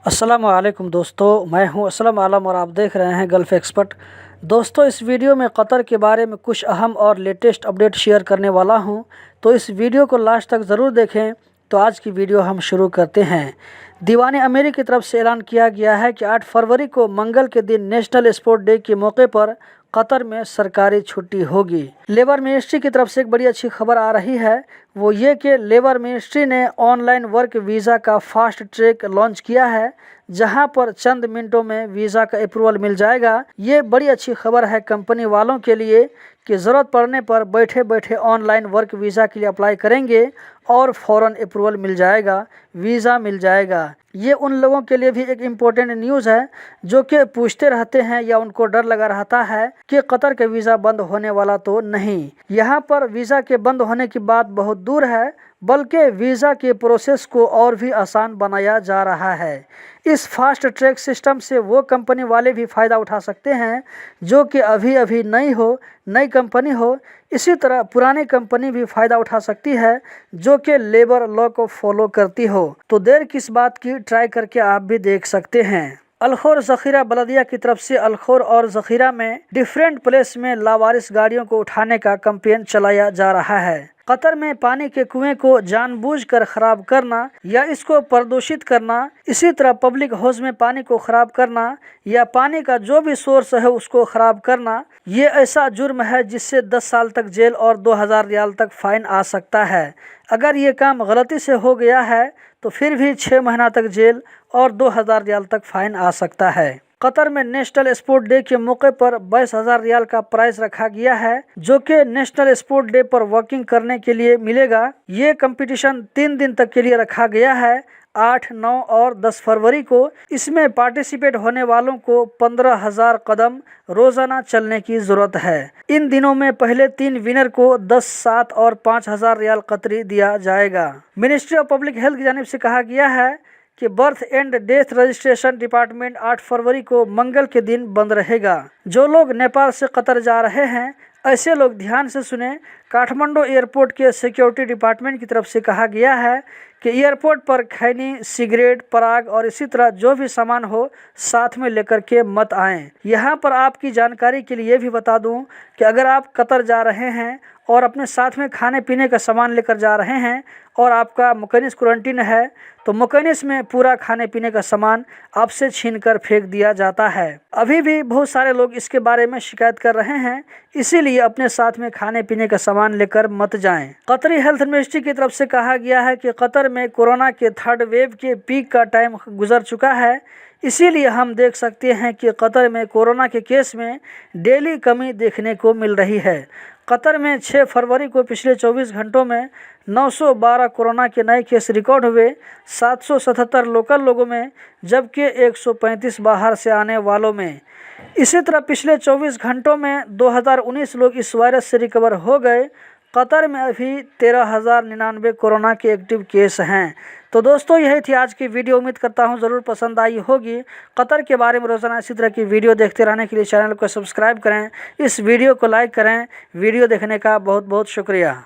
अस्सलामुअलैकुम दोस्तों, मैं हूं असलम आलम और आप देख रहे हैं गल्फ़ एक्सपर्ट। दोस्तों, इस वीडियो में कतर के बारे में कुछ अहम और लेटेस्ट अपडेट शेयर करने वाला हूं, तो इस वीडियो को लास्ट तक ज़रूर देखें। तो आज की वीडियो हम शुरू करते हैं। दीवान अमीरी की तरफ से ऐलान किया गया है कि 8 फरवरी को मंगल के दिन नेशनल स्पोर्ट डे के मौके पर कतर में सरकारी छुट्टी होगी। लेबर मिनिस्ट्री की तरफ से एक बड़ी अच्छी खबर आ रही है, वो ये कि लेबर मिनिस्ट्री ने ऑनलाइन वर्क वीज़ा का फास्ट ट्रैक लॉन्च किया है, जहां पर चंद मिनटों में वीज़ा का अप्रूवल मिल जाएगा। ये बड़ी अच्छी खबर है कंपनी वालों के लिए कि ज़रूरत पड़ने पर बैठे बैठे ऑनलाइन वर्क वीज़ा के लिए अप्लाई करेंगे और फ़ौरन अप्रूवल मिल जाएगा, वीज़ा मिल जाएगा। ये उन लोगों के लिए भी एक इम्पोर्टेंट न्यूज़ है जो कि पूछते रहते हैं या उनको डर लगा रहता है कि कतर का वीज़ा बंद होने वाला तो नहीं। यहाँ पर वीज़ा के बंद होने की बात बहुत दूर है, बल्कि वीज़ा के प्रोसेस को और भी आसान बनाया जा रहा है। इस फास्ट ट्रैक सिस्टम से वो कंपनी वाले भी फ़ायदा उठा सकते हैं जो कि अभी नई कंपनी हो। इसी तरह पुरानी कंपनी भी फ़ायदा उठा सकती है जो कि लेबर लॉ को फॉलो करती हो। तो देर किस बात की, ट्राई करके आप भी देख सकते हैं। अलखोर ज़ख़ीरा बलदिया की तरफ से अलखोर और ज़ख़ीरा में डिफरेंट प्लेस में लावारिस गाड़ियों को उठाने का कैंपेन चलाया जा रहा है। कतर में पानी के कुएं को जानबूझकर खराब करना या इसको प्रदूषित करना, इसी तरह पब्लिक हाउस में पानी को खराब करना या पानी का जो भी सोर्स है उसको खराब करना, ये ऐसा जुर्म है जिससे 10 साल तक जेल और 2000 रियाल तक फाइन आ सकता है। अगर ये काम गलती से हो गया है तो फिर भी 6 महीना तक जेल और 2000 रियाल तक फाइन आ सकता है। कतर में नेशनल स्पोर्ट डे के मौके पर 22,000 रियाल का प्राइस रखा गया है, जो कि नेशनल स्पोर्ट डे पर वॉकिंग करने के लिए मिलेगा। ये कंपटीशन 3 दिन तक के लिए रखा गया है, 8, 9 और 10 फरवरी को। इसमें पार्टिसिपेट होने वालों को 15,000 कदम रोजाना चलने की जरूरत है। इन दिनों में पहले 3 विनर को 10, 7 और 5,000 रियाल कतरी दिया जाएगा। मिनिस्ट्री ऑफ पब्लिक हेल्थ की जानिब से कहा गया है कि birth and death registration department 8 फरवरी को मंगल के दिन बंद रहेगा। जो लोग नेपाल से कतर जा रहे हैं, ऐसे लोग ध्यान से सुने। काठमांडू एयरपोर्ट के सिक्योरिटी डिपार्टमेंट की तरफ से कहा गया है कि एयरपोर्ट पर खैनी, सिगरेट, पराग और इसी तरह जो भी सामान हो साथ में लेकर के मत आएं। यहाँ पर आपकी जानकारी के लिए भी बता दूं कि अगर आप कतर जा रहे हैं और अपने साथ में खाने पीने का सामान लेकर जा रहे हैं और आपका मुकैनिस क्वारंटीन है, तो मुकैनिस में पूरा खाने पीने का सामान आपसे छीन कर फेंक दिया जाता है। अभी भी बहुत सारे लोग इसके बारे में शिकायत कर रहे हैं, इसीलिए अपने साथ में खाने पीने का सामान लेकर मत जाएं। कतरी हेल्थ मिनिस्ट्री की तरफ से कहा गया है कि कतर में कोरोना के 3rd वेव के पीक का टाइम गुजर चुका है, इसीलिए हम देख सकते हैं कि कतर में कोरोना के केस में डेली कमी देखने को मिल रही है। कतर में 6 फरवरी को पिछले 24 घंटों में 912 कोरोना के नए केस रिकॉर्ड हुए, 777 लोकल लोगों में, जबकि 135 बाहर से आने वालों में। इसी तरह पिछले 24 घंटों में 2019 लोग इस वायरस से रिकवर हो गए। कतर में अभी 13,099 कोरोना के एक्टिव केस हैं। तो दोस्तों, यही थी आज की वीडियो। उम्मीद करता हूं ज़रूर पसंद आई होगी। कतर के बारे में रोज़ाना इसी तरह की वीडियो देखते रहने के लिए चैनल को सब्सक्राइब करें, इस वीडियो को लाइक करें। वीडियो देखने का बहुत बहुत शुक्रिया।